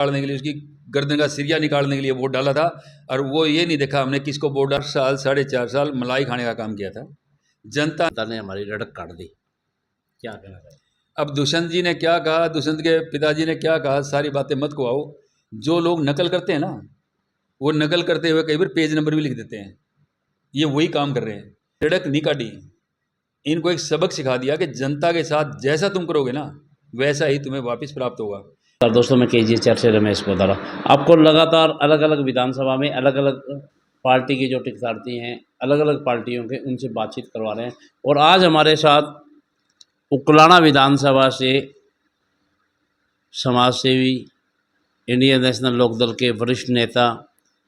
निकालने के लिए, उसकी गर्दन का सिरिया निकालने के लिए वोट डाला था। और वो ये नहीं देखा हमने किसको वोट डाल। 4 साल 4.5 साल मलाई खाने का काम किया था। जनता ने हमारी लड़क काट दी, क्या कहना चाहिए? अब दुष्यंत जी ने क्या कहा, दुष्यंत के पिताजी ने क्या कहा, सारी बातें मत को आओ। जो लोग नकल करते हैं ना, वो नकल करते हुए कई बार पेज नंबर भी लिख देते हैं। ये वही काम कर रहे हैं। लड़क नहीं काटी, इनको एक सबक सिखा दिया कि जनता के साथ जैसा तुम करोगे ना, वैसा ही तुम्हें वापस प्राप्त होगा। दोस्तों, मैं केजी चर्चा रमेश कोदारा आपको लगातार अलग अलग विधानसभा में अलग अलग पार्टी की जो टिकटार्थी हैं, अलग अलग पार्टियों के, उनसे बातचीत करवा रहे हैं। और आज हमारे साथ उकलाना विधानसभा से समाज सेवी, इंडियन नेशनल लोकदल के वरिष्ठ नेता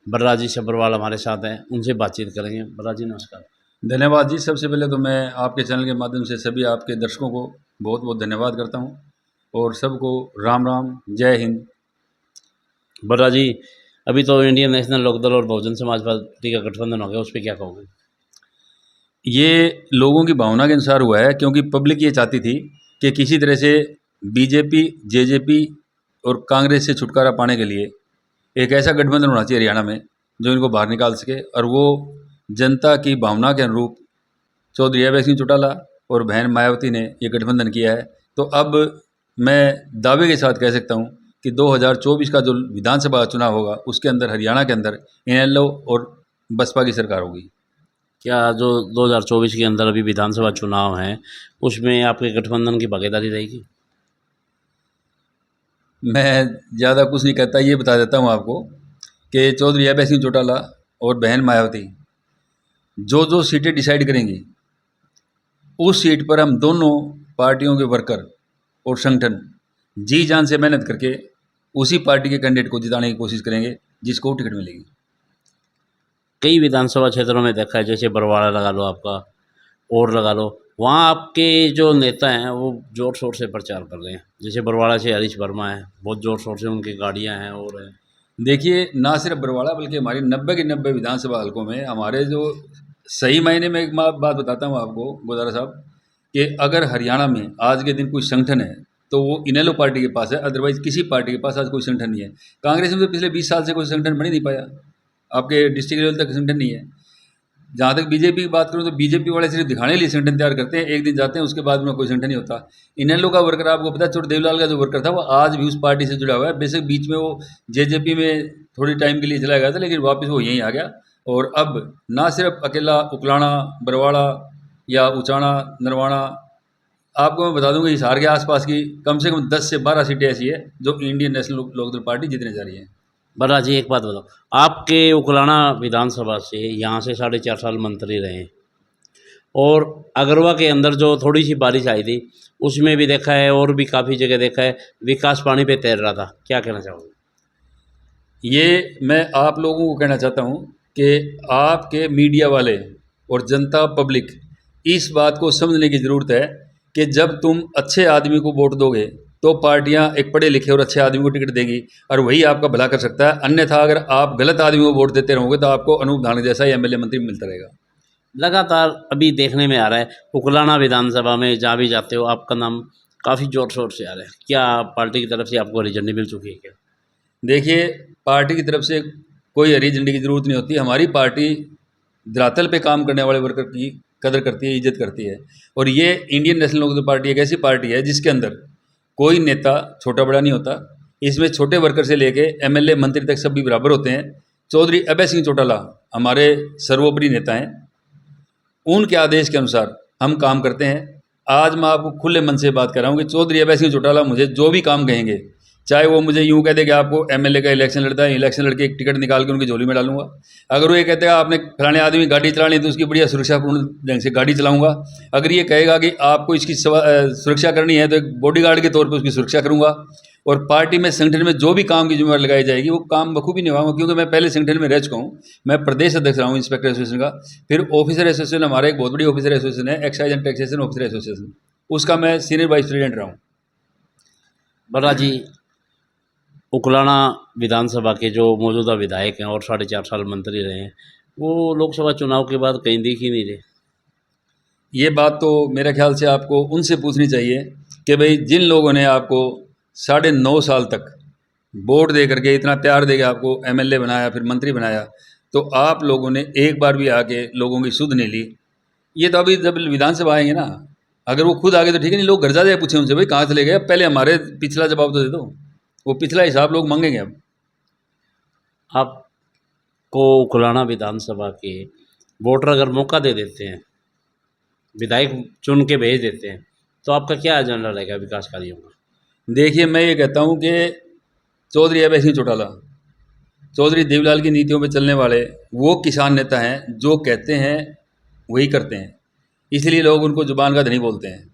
बलराजी सब्रवाल हमारे साथ हैं। उनसे बातचीत करेंगे। बलराजी नमस्कार। धन्यवाद जी। सबसे पहले तो मैं आपके चैनल के माध्यम से सभी आपके दर्शकों को बहुत बहुत धन्यवाद करता हूँ और सबको राम राम, जय हिंद। बलराजी, अभी तो इंडियन नेशनल लोकदल और बहुजन समाज पार्टी का गठबंधन हो गया, उस पर क्या कहोगे? ये लोगों की भावना के अनुसार हुआ है, क्योंकि पब्लिक ये चाहती थी कि किसी तरह से बीजेपी, जेजेपी और कांग्रेस से छुटकारा पाने के लिए एक ऐसा गठबंधन होना चाहिए हरियाणा में जो इनको बाहर निकाल सके। और वो जनता की भावना के अनुरूप चौधरी अभय सिंह चौटाला और बहन मायावती ने ये गठबंधन किया है। तो अब मैं दावे के साथ कह सकता हूँ कि 2024 का जो विधानसभा चुनाव होगा, उसके अंदर हरियाणा के अंदर इनेलो और बसपा की सरकार होगी। क्या जो 2024 के अंदर अभी विधानसभा चुनाव हैं, उसमें आपके गठबंधन की भागीदारी रहेगी? मैं ज़्यादा कुछ नहीं कहता, ये बता देता हूँ आपको कि चौधरी अभय सिंह चौटाला और बहन मायावती जो जो सीटें डिसाइड करेंगी, उस सीट पर हम दोनों पार्टियों के वर्कर और संगठन जी जान से मेहनत करके उसी पार्टी के कैंडिडेट को जिताने की कोशिश करेंगे जिसको टिकट मिलेगी। कई विधानसभा क्षेत्रों में देखा है, जैसे बरवाड़ा लगा लो आपका, और लगा लो, वहाँ आपके जो नेता हैं वो ज़ोर शोर से प्रचार कर रहे हैं। जैसे बरवाड़ा से हरीश वर्मा है, बहुत ज़ोर शोर से उनकी गाड़ियाँ हैं। और देखिए, ना सिर्फ बरवाड़ा बल्कि हमारी 90 की 90 विधानसभा हलकों में हमारे जो सही मायने में एक बात बताता हूँ आपको गोदारा साहब, कि अगर हरियाणा में आज के दिन कोई संगठन है तो वो इनेलो पार्टी के पास है, अदरवाइज किसी पार्टी के पास आज कोई संगठन नहीं है। कांग्रेस में तो पिछले 20 साल से कोई संगठन बन ही नहीं पाया, आपके डिस्ट्रिक्ट लेवल तक संगठन नहीं है। जहाँ तक बीजेपी की बात करूँ तो बीजेपी वाले सिर्फ दिखाने के लिए संगठन तैयार करते हैं, एक दिन जाते हैं, उसके बाद में कोई संगठन नहीं होता। इनेलो का वर्कर आपको पता है, छोटे देवलाल का जो वर्कर था वो आज भी उस पार्टी से जुड़ा हुआ है। बेशक बीच में वो जेजेपी में थोड़ी टाइम के लिए चला गया था, लेकिन वापस वो यहीं आ गया। और अब ना सिर्फ अकेला उकलाना, बरवाड़ा या उचाना, नरवाना, आपको मैं बता दूंगा हिसार के आसपास की कम से कम 10 से 12 सीटें ऐसी है जो इंडियन नेशनल लोकदल पार्टी जीतने जा रही है। बलराजी, एक बात बताओ, आपके उकलाना विधानसभा से यहाँ से 4.5 साल मंत्री रहे हैं, और अगरवा के अंदर जो थोड़ी सी बारिश आई थी, उसमें भी देखा है, और भी काफ़ी जगह देखा है, विकास पानी पे तैर रहा था। क्या कहना चाहोगे? ये मैं आप लोगों को कहना चाहता हूँ कि आपके मीडिया वाले और जनता पब्लिक इस बात को समझने की ज़रूरत है कि जब तुम अच्छे आदमी को वोट दोगे तो पार्टियां एक पढ़े लिखे और अच्छे आदमी को टिकट देगी और वही आपका भला कर सकता है। अन्यथा अगर आप गलत आदमी को वोट देते रहोगे तो आपको अनूप धानक जैसा ही एमएलए मंत्री मिलता रहेगा। लगातार अभी देखने में आ रहा है, उकलाना विधानसभा में जहाँ भी जाते हो आपका नाम काफ़ी जोर शोर से आ रहा है। क्या पार्टी की तरफ से आपको हरी झंडी मिल चुकी है क्या? देखिए, पार्टी की तरफ से कोई हरी झंडी की ज़रूरत नहीं होती। हमारी पार्टी धरातल पे काम करने वाले वर्कर की कदर करती है, इज्जत करती है। और ये इंडियन नेशनल लोकदल पार्टी एक ऐसी पार्टी है जिसके अंदर कोई नेता छोटा बड़ा नहीं होता। इसमें छोटे वर्कर से लेके एमएलए मंत्री तक सब भी बराबर होते हैं। चौधरी अभय सिंह चौटाला हमारे सर्वोपरि नेता हैं, उनके आदेश के अनुसार हम काम करते हैं। आज मैं आपको खुले मन से बात कर रहा हूँ कि चौधरी अभय सिंह चौटाला मुझे जो भी काम कहेंगे, चाहे वो मुझे यूँ कह दे कि आपको एमएलए का इलेक्शन लड़ता है, इलेक्शन लड़के एक टिकट निकाल के उनकी झोली में डालूंगा। अगर वो ये कहते हैं आपने फलाने आदमी गाड़ी चलानी है तो उसकी बढ़िया सुरक्षापूर्ण ढंग से गाड़ी चलाऊंगा। अगर ये कहेगा कि आपको इसकी सुरक्षा करनी है तो एक बॉडीगार्ड के तौर पर उसकी सुरक्षा करूंगा। और पार्टी में, संगठन में जो भी काम की जिम्मेवारी लगाई जाएगी वो काम बखूबी निभाऊंगा, क्योंकि मैं पहले संगठन में रह चुका हूँ। मैं प्रदेश अध्यक्ष रहा हूँ इंस्पेक्टर एसोसिएशन का, फिर ऑफिसर एसोसिएशन, हमारा एक बहुत बड़ी ऑफिसर एसोसिएशन है, excise and taxation officer association, उसका मैं सीनियर वाइस प्रेसिडेंट रहा हूँ। बलराजी, उकलाना विधानसभा के जो मौजूदा विधायक हैं और 4.5 साल मंत्री रहे हैं, वो लोकसभा चुनाव के बाद कहीं दिख ही नहीं रहे। ये बात तो मेरे ख्याल से आपको उनसे पूछनी चाहिए कि भाई जिन लोगों ने आपको 9.5 साल तक वोट दे करके, इतना प्यार दे के आपको एमएलए बनाया, फिर मंत्री बनाया, तो आप लोगों ने एक बार भी आके लोगों की सुध नहीं ली। ये तो अभी जब विधानसभा आएंगे ना, अगर वो खुद आगे तो ठीक है, नहीं लोग घर जा जाए पूछे उनसे, भाई कहाँ चले गए, पहले हमारे पिछला जवाब तो दे दो। वो पिछला हिसाब लोग मांगेंगे अब। आपको उकलाना विधानसभा के वोटर अगर मौका दे देते हैं, विधायक चुन के भेज देते हैं, तो आपका क्या एजेंडा रहेगा विकास कार्यों का? देखिए, मैं ये कहता हूँ कि चौधरी अभय सिंह चौटाला, चौधरी देवीलाल की नीतियों पे चलने वाले वो किसान नेता हैं जो कहते हैं वही करते हैं, इसलिए लोग उनको जुबान का धनी बोलते हैं।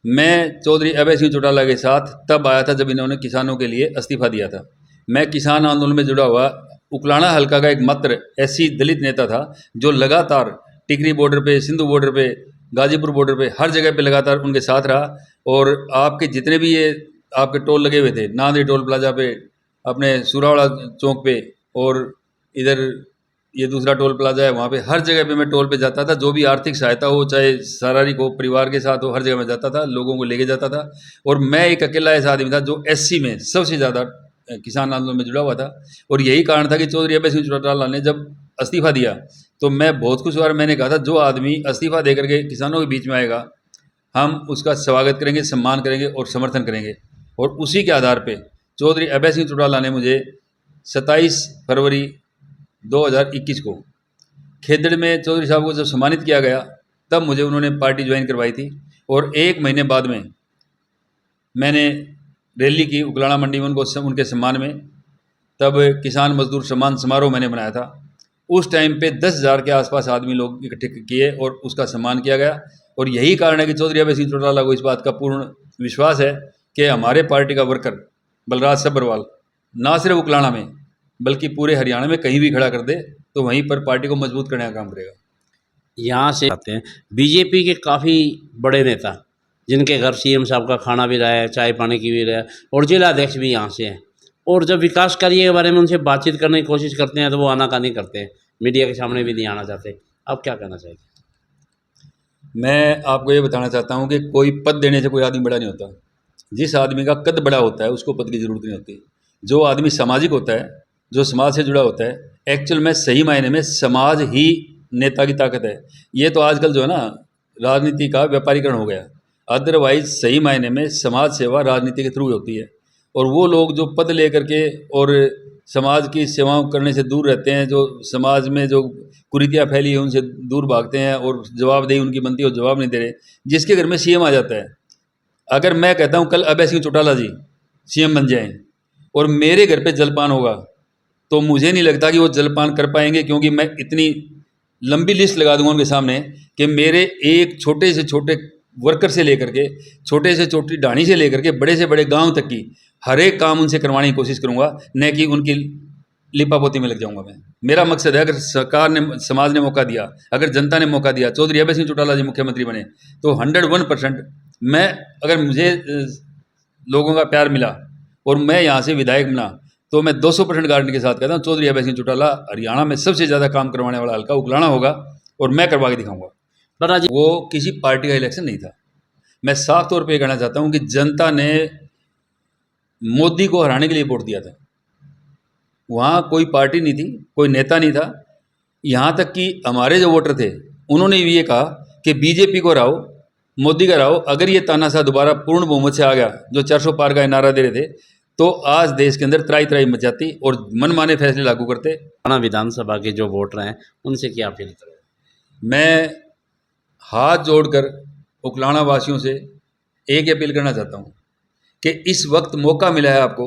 मैं चौधरी अभय सिंह चौटाला के साथ तब आया था जब इन्होंने किसानों के लिए इस्तीफा दिया था। मैं किसान आंदोलन में जुड़ा हुआ उकलाना हल्का का एक मात्र एससी दलित नेता था जो लगातार टिकरी बॉर्डर पे, सिंधु बॉर्डर पे, गाजीपुर बॉर्डर पे, हर जगह पे लगातार उनके साथ रहा। और आपके जितने भी ये आपके टोल लगे हुए थे, नांदरी टोल प्लाजा पे, अपने सुरावड़ा चौक पे, और इधर ये दूसरा टोल प्लाजा है वहाँ पे, हर जगह पे मैं टोल पे जाता था। जो भी आर्थिक सहायता हो, चाहे शारीरिक हो, परिवार के साथ हो, हर जगह मैं जाता था, लोगों को लेके जाता था। और मैं एक अकेला ऐसा आदमी था जो एससी में सबसे ज़्यादा किसान आंदोलन में जुड़ा हुआ था। और यही कारण था कि चौधरी अभय सिंह चौटाला ने जब इस्तीफा दिया तो मैं बहुत खुश हुआ और मैंने कहा था जो आदमी इस्तीफा दे करके किसानों के बीच में आएगा, हम उसका स्वागत करेंगे, सम्मान करेंगे और समर्थन करेंगे। और उसी के आधार पे चौधरी अभय सिंह चौटाला ने मुझे 27 फरवरी 2021 को खेदड़ में चौधरी साहब को जब सम्मानित किया गया, तब मुझे उन्होंने पार्टी ज्वाइन करवाई थी। और एक महीने बाद में मैंने रैली की उकलाना मंडी में उनके सम्मान में। तब किसान मजदूर सम्मान समारोह मैंने बनाया था। उस टाइम पे 10,000 के आसपास आदमी लोग इकट्ठे किए और उसका सम्मान किया गया। और यही कारण है कि चौधरी अभय सिंह चौटाला को इस बात का पूर्ण विश्वास है कि हमारे पार्टी का वर्कर बलराज सब्बरवाल ना सिर्फ उकलाना में बल्कि पूरे हरियाणा में कहीं भी खड़ा कर दे तो वहीं पर पार्टी को मजबूत करने का काम करेगा। यहाँ से आते हैं बीजेपी के काफ़ी बड़े नेता जिनके घर सीएम साहब का खाना भी रहा है, चाय पानी की भी रहा है, और जिला अध्यक्ष भी यहाँ से हैं। और जब विकास कार्य के बारे में उनसे बातचीत करने की कोशिश करते हैं तो वो आनाकानी करते हैं, मीडिया के सामने भी नहीं आना चाहते। आप क्या कहना चाहिए? मैं आपको ये बताना चाहता हूँ कि कोई पद देने से कोई आदमी बड़ा नहीं होता। जिस आदमी का कद बड़ा होता है उसको पद की ज़रूरत नहीं होती। जो आदमी सामाजिक होता है, जो समाज से जुड़ा होता है, एक्चुअल में सही मायने में समाज ही नेता की ताकत है। ये तो आजकल जो है ना, राजनीति का व्यापारीकरण हो गया। अदरवाइज सही मायने में समाज सेवा राजनीति के थ्रू होती है। और वो लोग जो पद लेकर के और समाज की सेवाओं करने से दूर रहते हैं, जो समाज में जो कुरीतियाँ फैली है उनसे दूर भागते हैं और जवाबदेही उनकी बनती है और जवाब नहीं दे रहे, जिसके घर में सीएम आ जाता है। अगर मैं कहता हूँ कल अभय सिंह चौटाला जी सीएम बन जाएं और मेरे घर पे जलपान होगा, तो मुझे नहीं लगता कि वो जलपान कर पाएंगे, क्योंकि मैं इतनी लंबी लिस्ट लगा दूंगा उनके सामने कि मेरे एक छोटे से छोटे वर्कर से लेकर के, छोटे से छोटी ढाणी से लेकर के, बड़े से बड़े गांव तक की हर एक काम उनसे करवाने की कोशिश करूंगा, न कि उनकी लिपापोती में लग जाऊंगा मैं। मेरा मकसद है, अगर सरकार ने, समाज ने मौका दिया, अगर जनता ने मौका दिया, चौधरी अभय सिंह चौटाला जी मुख्यमंत्री बने, तो 101% मैं, अगर मुझे लोगों का प्यार मिला और मैं यहाँ से विधायक बना, तो मैं 200% गारंटी के साथ कहता हूँ चौधरी अभय सिंह चौटाला हरियाणा में सबसे ज़्यादा काम करवाने वाला हल्का उकलाना होगा और मैं करवा के दिखाऊंगा। बलराज जी, वो किसी पार्टी का इलेक्शन नहीं था। मैं साफ तौर पे ये कहना चाहता हूँ कि जनता ने मोदी को हराने के लिए वोट दिया था। वहाँ कोई पार्टी नहीं थी, कोई नेता नहीं था। यहाँ तक कि हमारे जो वोटर थे उन्होंने भी ये कहा कि बीजेपी को हराओ, मोदी का हराओ। अगर ये तानाशाह दोबारा पूर्ण बहुमत से आ गया, जो 400 पार का नारा दे रहे थे, तो आज देश के अंदर त्राई त्राई मच जाती और मनमाने फैसले लागू करते। हरियाणा विधानसभा के जो वोटर हैं उनसे क्या अपील करें? मैं हाथ जोड़कर उकलाना वासियों से एक अपील करना चाहता हूँ कि इस वक्त मौका मिला है आपको।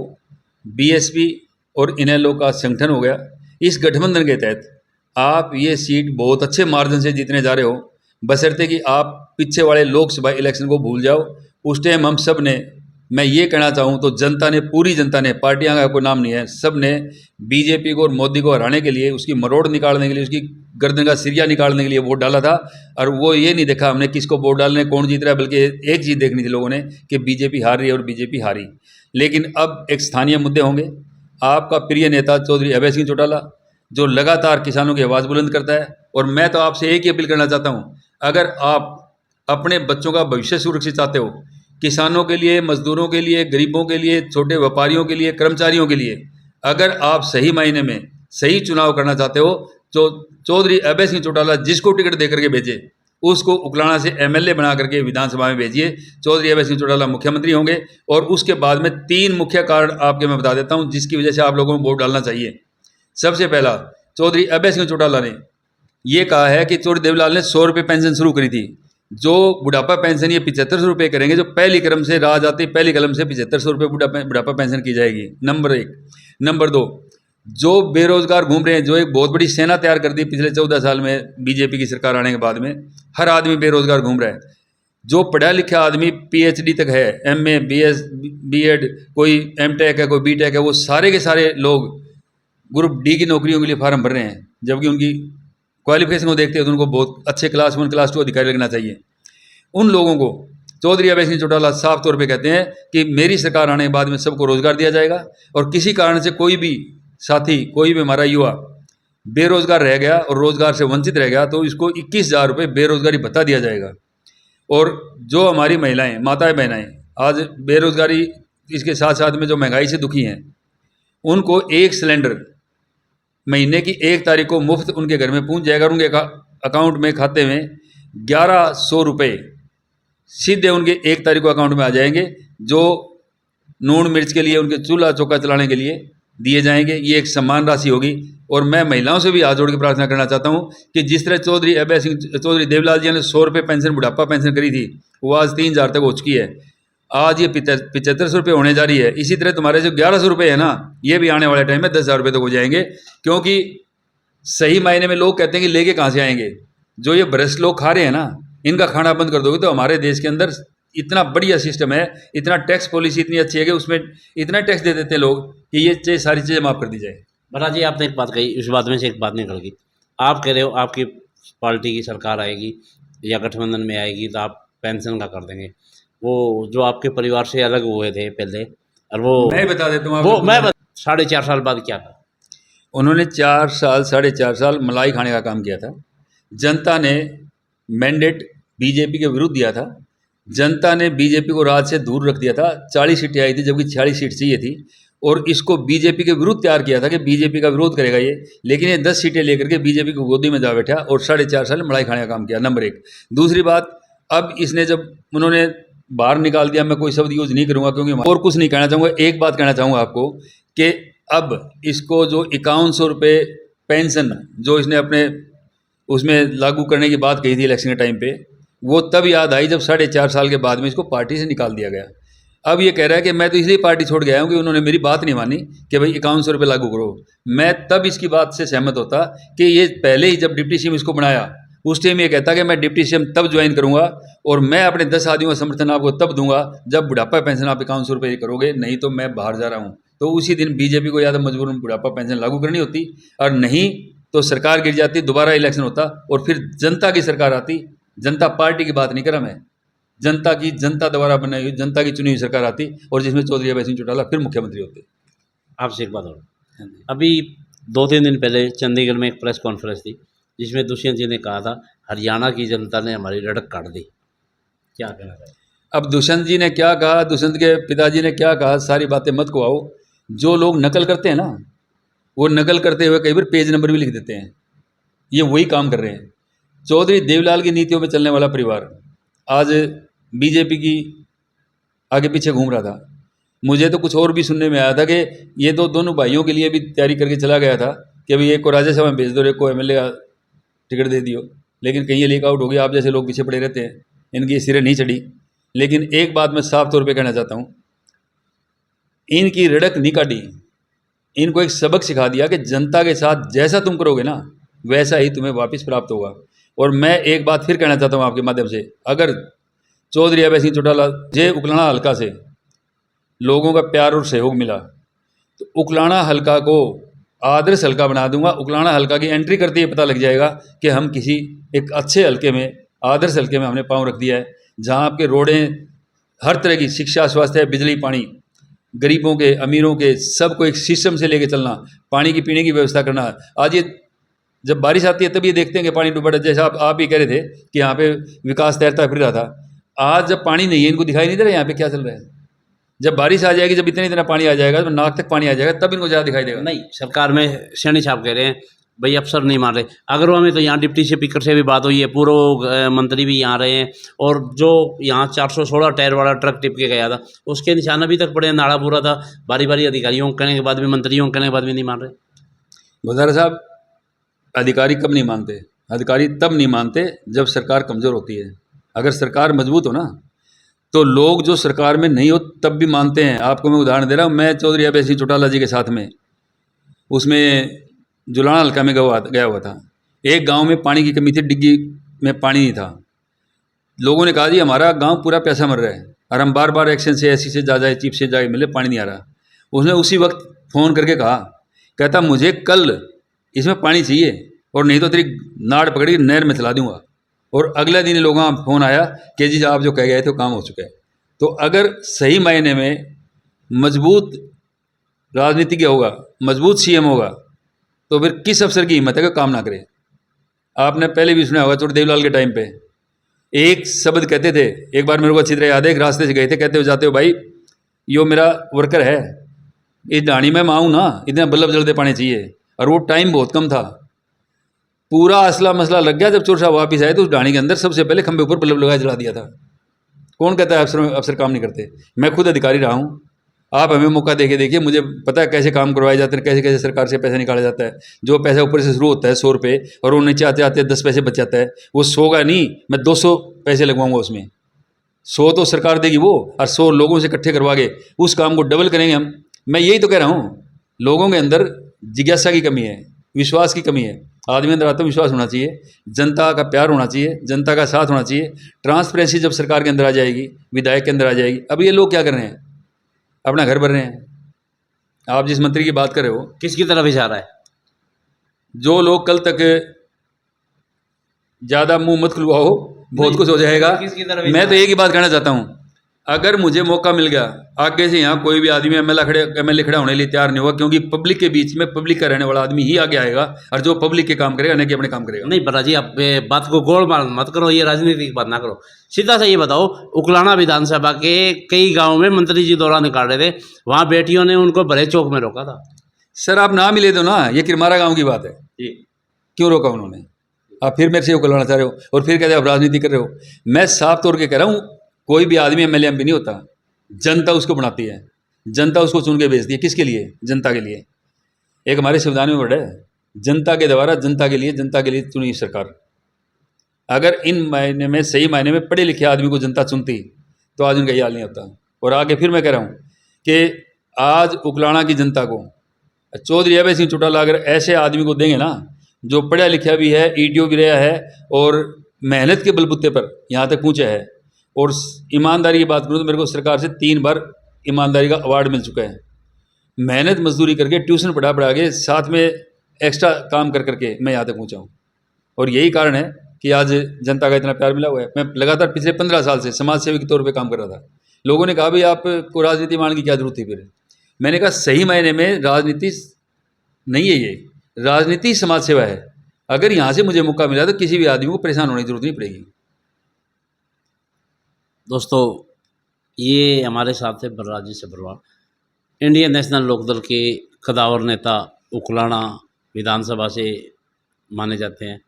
बीएसपी और इनेलो का संगठन हो गया, इस गठबंधन के तहत आप ये सीट बहुत अच्छे मार्जिन से जीतने जा रहे हो, बशर्ते कि आप पीछे वाले लोकसभा इलेक्शन को भूल जाओ। उस टाइम हम सब ने, मैं ये कहना चाहूँ तो जनता ने, पूरी जनता ने, पार्टियां का कोई नाम नहीं है, सब ने बीजेपी को और मोदी को हराने के लिए, उसकी मरोड़ निकालने के लिए, उसकी गर्दन का सिरिया निकालने के लिए वोट डाला था। और वो ये नहीं देखा हमने किसको वोट डालने, कौन जीत रहा है, बल्कि एक चीज़ देखनी थी लोगों ने कि बीजेपी हार रही है और बीजेपी हारी। लेकिन अब एक स्थानीय मुद्दे होंगे। आपका प्रिय नेता चौधरी अभय सिंह चौटाला जो लगातार किसानों की आवाज़ बुलंद करता है, और मैं तो आपसे एक ही अपील करना चाहता हूँ, अगर आप अपने बच्चों का भविष्य सुरक्षित चाहते हो किसानों के लिए, मजदूरों के लिए, गरीबों के लिए, छोटे व्यापारियों के लिए, कर्मचारियों के लिए अगर आप सही मायने में सही चुनाव करना चाहते हो तो चौधरी अभय सिंह चौटाला जिसको टिकट दे करके भेजे उसको उकलाना से एमएलए बना करके विधानसभा में भेजिए। चौधरी अभय सिंह चौटाला मुख्यमंत्री होंगे। और उसके बाद में 3 मुख्य कारण आपके मैं बता देता हूं जिसकी वजह से आप लोगों को वोट डालना चाहिए। सबसे पहला, चौधरी अभय सिंह चौटाला ने ये कहा है कि चौधरी देवलाल ने 100 रुपये पेंशन शुरू करी थी। जो बुढ़ापा पेंशन ये 7500 रुपये करेंगे, जो पहली क्रम से राज आती पहली कलम से 7500 रुपये बुढ़ापा पेंशन की जाएगी, नंबर 1। नंबर 2, जो बेरोजगार घूम रहे हैं, जो एक बहुत बड़ी सेना तैयार कर दी पिछले 14 साल में बीजेपी की सरकार आने के बाद में, हर आदमी बेरोजगार घूम रहा है। जो पढ़ा लिखा आदमी पीएचडी तक है, एमए, बीएस, बीएड, कोई एमटेक है, कोई बीटेक है, वो सारे के सारे लोग ग्रुप डी की नौकरियों के लिए फार्म भर रहे हैं, जबकि उनकी क्वालिफिकेशन को देखते हैं तो उनको बहुत अच्छे क्लास 1 क्लास 2 अधिकारी लगना चाहिए। उन लोगों को चौधरी अभय सिंह चौटाला साफ तौर पे कहते हैं कि मेरी सरकार आने के बाद में सबको रोजगार दिया जाएगा और किसी कारण से कोई भी साथी, कोई भी हमारा युवा बेरोजगार रह गया और रोजगार से वंचित रह गया तो इसको 21,000 रुपये बेरोजगारी भत्ता दिया जाएगा। और जो हमारी महिलाएं, माताएं, बहनाएं आज बेरोजगारी इसके साथ साथ में जो महंगाई से दुखी हैं, उनको 1 सिलेंडर महीने की 1 तारीख को मुफ्त उनके घर में पहुंच जाएगा और उनके अकाउंट में, खाते में 1100 रुपये सीधे उनके 1 तारीख को अकाउंट में आ जाएंगे, जो नून मिर्च के लिए, उनके चूल्हा चौका चलाने के लिए दिए जाएंगे। ये एक सम्मान राशि होगी। और मैं महिलाओं से भी हाथ जोड़ के प्रार्थना करना चाहता हूँ कि जिस तरह चौधरी देवलाल जी ने 100 रुपये पेंशन, बुढ़ापा पेंशन करी थी, वो आज 3000 तक हो चुकी है। आज ये 7500 रुपये होने जा रही है। इसी तरह तुम्हारे जो 1100 रुपये है ना, ये भी आने वाले टाइम में 10,000 रुपये तक हो जाएंगे। क्योंकि सही मायने में लोग कहते हैं कि लेके कहाँ से आएंगे। जो ये भ्रष्ट लोग खा रहे हैं ना, इनका खाना बंद कर दोगे तो हमारे देश के अंदर इतना बढ़िया सिस्टम है, इतना टैक्स पॉलिसी इतनी अच्छी है कि उसमें इतना टैक्स दे देते हैं लोग कि ये सारी चीज़ें माफ़ कर दी जाए। महाराज जी, आपने एक बात कही, उस बात में से एक बात निकल गई। आप कह रहे हो आपकी पार्टी की सरकार आएगी या गठबंधन में आएगी तो आप पेंशन का कर देंगे। वो जो आपके परिवार से अलग हुए थे पहले, और वो मैं बता देता हूँ वो आपको। मैं 4.5 साल बाद क्या था? उन्होंने 4 साल, 4.5 साल मलाई खाने का काम किया था। जनता ने मैंडेट बीजेपी के विरुद्ध दिया था। जनता ने बीजेपी को राज से दूर रख दिया था। 40 सीटें आई थी जबकि 46 सीट चाहिए थी। और इसको बीजेपी के विरुद्ध तैयार किया था कि बीजेपी का विरोध करेगा ये, लेकिन ये 10 सीटें लेकर के बीजेपी को गोदी में जा बैठा और 4.5 साल मलाई खाने का काम किया, नंबर 1। दूसरी बात, अब इसने जब उन्होंने बाहर निकाल दिया, मैं कोई शब्द यूज़ नहीं करूँगा क्योंकि और कुछ नहीं कहना चाहूँगा। एक बात कहना चाहूँगा आपको कि अब इसको जो 5100 रुपये पेंशन जो इसने अपने उसमें लागू करने की बात कही थी इलेक्शन के टाइम पे, वो तब याद आई जब 4.5 साल के बाद में इसको पार्टी से निकाल दिया गया। अब ये कह रहा है कि मैं तो इसलिए पार्टी छोड़ गया हूँ कि उन्होंने मेरी बात नहीं मानी कि भाई 5100 रुपये लागू करो। मैं तब इसकी बात से सहमत होता कि ये पहले ही जब डिप्टी सीएम इसको बनाया उस टाइम ये कहता कि मैं डिप्टी सीएम तब ज्वाइन करूँगा और मैं अपने 10 आदमियों का समर्थन आपको तब दूंगा जब बुढ़ापा पेंशन आप 5100 रुपये करोगे, नहीं तो मैं बाहर जा रहा हूँ। तो उसी दिन बीजेपी को या तो मजबूरन बुढ़ापा पेंशन लागू करनी होती और नहीं तो सरकार गिर जाती, दोबारा इलेक्शन होता और फिर जनता की सरकार आती। जनता पार्टी की बात नहीं कर रहा मैं, जनता द्वारा बनाई हुई, जनता की चुनी हुई सरकार आती और जिसमें चौधरी अभय सिंह चौटाला फिर मुख्यमंत्री होते। आपसे एक बात और, अभी 2-3 दिन पहले चंडीगढ़ में एक प्रेस कॉन्फ्रेंस थी जिसमें दुष्यंत जी ने कहा था हरियाणा की जनता ने हमारी रड़क काट दी। क्या कहना है? अब दुष्यंत जी ने क्या कहा, दुष्यंत के पिताजी ने क्या कहा, सारी बातें मत को आओ। जो लोग नकल करते हैं ना, वो नकल करते हुए कई बार पेज नंबर भी लिख देते हैं। ये वही काम कर रहे हैं। चौधरी देवलाल की नीतियों में चलने वाला परिवार आज बीजेपी की आगे पीछे घूम रहा था। मुझे तो कुछ और भी सुनने में आया था कि ये तो दोनों भाइयों के लिए भी तैयारी करके चला गया था कि अभी एक को राज्यसभा में भेज दो, एक को एमएलए का टिकट दे दियो, लेकिन कहीं ये लीक आउट हो गया। आप जैसे लोग पीछे पड़े रहते हैं, इनकी सिरे नहीं चढ़ी। लेकिन एक बात मैं साफ तौर पे कहना चाहता हूँ, इनकी रड़क नहीं काटी, इनको एक सबक सिखा दिया कि जनता के साथ जैसा तुम करोगे ना वैसा ही तुम्हें वापस प्राप्त होगा। और मैं एक बात फिर कहना चाहता हूँ आपके माध्यम से, अगर चौधरी अभय सिंह चौटाला जे उकलाना हल्का से लोगों का प्यार और सहयोग मिला तो उकलाना हल्का को आदर्श हल्का बना दूंगा। उकलाना हल्का की एंट्री करते ही पता लग जाएगा कि हम किसी एक अच्छे हल्के में, आदर्श हल्के में हमने पाँव रख दिया है, जहाँ आपके रोडें, हर तरह की शिक्षा, स्वास्थ्य, बिजली, पानी, गरीबों के, अमीरों के, सबको एक सिस्टम से लेके चलना, पानी की पीने की व्यवस्था करना। आज ये जब बारिश आती है तब ये देखते हैं कि पानी डूबा, जैसा आप भी कह रहे थे कि यहाँ पे विकास तैरता फिर रहा था। आज जब पानी नहीं है, इनको दिखाई नहीं दे रहा यहाँ पे क्या चल रहा है। जब बारिश आ जाएगी, जब इतना पानी आ जाएगा, तो नाक तक पानी आ जाएगा, तब इनको ज़्यादा दिखाई देगा। नहीं, सरकार में सैनी साहब कह रहे हैं भाई अफसर नहीं मान रहे। अगरवा में तो यहाँ डिप्टी स्पीकर से भी बात हुई है, पूर्व मंत्री भी यहाँ रहे हैं, और जो यहाँ 416 टायर वाला ट्रक टिप के गया था उसके निशान अभी तक पड़े हैं, नाड़ा पूरा था। बारी बारी अधिकारियों को कहने के बाद भी, मंत्रियों को कहने के बाद भी नहीं मान रहे। गुजारा साहब, अधिकारी कब नहीं मानते? अधिकारी तब नहीं मानते जब सरकार कमज़ोर होती है। अगर सरकार मजबूत हो ना, तो लोग जो सरकार में नहीं हो तब भी मानते हैं। आपको मैं उदाहरण दे रहा हूँ, मैं चौधरी अभय सिंह चौटाला जी के साथ में उसमें जुलाना हल्का में गया हुआ था। एक गांव में पानी की कमी थी, डिग्गी में पानी नहीं था। लोगों ने कहा जी हमारा गांव पूरा प्यासा मर रहा है, और हम बार बार एक्शन से, ऐसी से जा जाए, चीप से जाए, मिले पानी नहीं आ रहा। उसने उसी वक्त फ़ोन करके कहा, कहता मुझे कल इसमें पानी चाहिए, और नहीं तो तेरी नाड़ पकड़ी नहर में चला दूंगा। और अगले दिन लोगों का फ़ोन आया कि जी आप जो कह गए थे काम हो चुका है। तो अगर सही मायने में मजबूत राजनीतिज्ञ होगा, मजबूत सीएम होगा, तो फिर किस अफसर की हिम्मत है कि काम ना करे। आपने पहले भी सुना होगा, चोट देवलाल के टाइम पे एक शब्द कहते थे, एक बार मेरे को अच्छी तरह याद है, एक रास्ते से गए थे, कहते हो जाते हो भाई यो मेरा वर्कर है, इस ढाणी में आऊँ ना, इतना बल्ब जलते पानी चाहिए। और वो टाइम बहुत कम था, पूरा असला मसला लग गया। जब चोर साहब वापिस आए तो उस ढाणी के अंदर सबसे पहले खंभे ऊपर बल्ब लगा जला दिया था। कौन कहता है अफसर काम नहीं करते? मैं खुद अधिकारी रहा हूँ, आप हमें मौका देके देखिए, मुझे पता है कैसे काम करवाए जाते हैं, कैसे कैसे सरकार से पैसा निकाला जाता है। जो पैसा ऊपर से शुरू होता है 100 रुपये, और वो नीचे आते आते 10 पैसे बच जाता है, वो 100 का नहीं, मैं 200 पैसे लगवाऊंगा उसमें। 100 तो सरकार देगी वो, और 100 लोगों से इकट्ठे करवा के उस काम को डबल करेंगे हम। मैं यही तो कह रहा हूँ, लोगों के अंदर जिज्ञासा की कमी है, विश्वास की कमी है। आदमी अंदर आत्मविश्वास होना चाहिए, जनता का प्यार होना चाहिए, जनता का साथ होना चाहिए। ट्रांसपेरेंसी जब सरकार के अंदर आ जाएगी, विधायक के अंदर आ जाएगी। अब ये लोग क्या कर रहे हैं? अपना घर भर रहे हैं। आप जिस मंत्री की बात कर रहे हो, किसकी तरफ इशारा है? जो लोग कल तक ज़्यादा मुंह मत खुलवाओ, बहुत कुछ हो जाएगा। किसकी तरफ मैं तो एक ही बात कहना चाहता हूँ, अगर मुझे मौका मिल गया, आगे से यहाँ कोई भी आदमी एमएलए खड़ा होने के लिए तैयार नहीं हुआ, क्योंकि पब्लिक के बीच में पब्लिक का रहने वाला आदमी ही आगे आएगा, और जो पब्लिक के काम करेगा, नहीं कि अपने काम करेगा। नहीं बरा जी, आप बात को गोलमाल मत करो, ये राजनीति की बात ना करो। सीधा सा ये बताओ, उकलाना विधानसभा के कई गाँव में मंत्री जी दौरा निकाल रहे थे, वहाँ बेटियों ने उनको भरे चौक में रोका था। सर आप नाम ही ले दो ना, ये किरमारा गाँव की बात है, क्यों रोका उन्होंने? आप फिर मेरे से उकलाना चाह रहे हो, और फिर कहते हो आप राजनीति कर रहे हो। मैं साफ तौर के कह रहा हूँ, कोई भी आदमी एमएलए एमपी नहीं होता, जनता उसको बनाती है, जनता उसको चुन के भेजती है। किसके लिए? जनता के लिए। एक हमारे संविधान में वर्ड है, जनता के द्वारा जनता के लिए चुनी सरकार। अगर इन मायने में, सही मायने में पढ़े लिखे आदमी को जनता चुनती, तो आज उनका ये हाल नहीं होता। और आगे फिर मैं कह रहा हूँ कि आज उकलाना की जनता को चौधरी अभय सिंह चौटाला अगर ऐसे आदमी को देंगे ना, जो पढ़ा लिखा भी है, ईडीओ भी रहा है, और मेहनत के बलबूते पर यहाँ तक पहुँचा है, और ईमानदारी की बात करूँ तो मेरे को सरकार से 3 बार ईमानदारी का अवार्ड मिल चुका है। मेहनत मजदूरी करके, ट्यूशन पढ़ा के, साथ में एक्स्ट्रा काम कर करके मैं यहाँ तक पहुँचा हूँ। और यही कारण है कि आज जनता का इतना प्यार मिला हुआ है। मैं लगातार पिछले 15 साल से समाज सेवी के तौर पे काम कर रहा था। लोगों ने कहा भाई आपको राजनीति मानने की क्या जरूरत थी फिर? मैंने कहा सही मायने में राजनीति नहीं है, ये राजनीति समाज सेवा है। अगर यहाँ से मुझे मौका मिला तो किसी भी आदमी को परेशान होने की जरूरत नहीं पड़ेगी। दोस्तों, ये हमारे साथ है बलराज सब्रवाल, इंडियन नेशनल लोकदल के कदावर नेता, उकलाना विधानसभा से माने जाते हैं।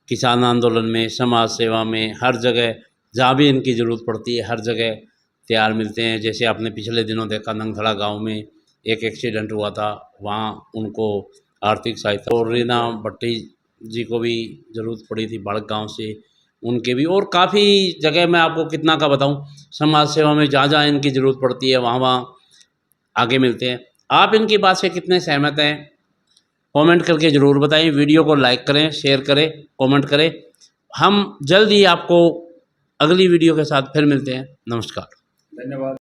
किसान आंदोलन में, समाज सेवा में, हर जगह जहाँ भी इनकी ज़रूरत पड़ती है, हर जगह तैयार मिलते हैं। जैसे आपने पिछले दिनों देखा, नंगथड़ा गांव में एक एक्सीडेंट हुआ था, वहाँ उनको आर्थिक सहायता, और रीना भट्टी जी को भी ज़रूरत पड़ी थी बाड़क गाँव से, उनके भी। और काफ़ी जगह मैं आपको कितना का बताऊं, समाज सेवा में जहाँ जहाँ इनकी ज़रूरत पड़ती है वहाँ वहाँ आगे मिलते हैं। आप इनकी बात से कितने सहमत हैं, कमेंट करके ज़रूर बताएं। वीडियो को लाइक करें, शेयर करें, कमेंट करें। हम जल्द ही आपको अगली वीडियो के साथ फिर मिलते हैं। नमस्कार, धन्यवाद।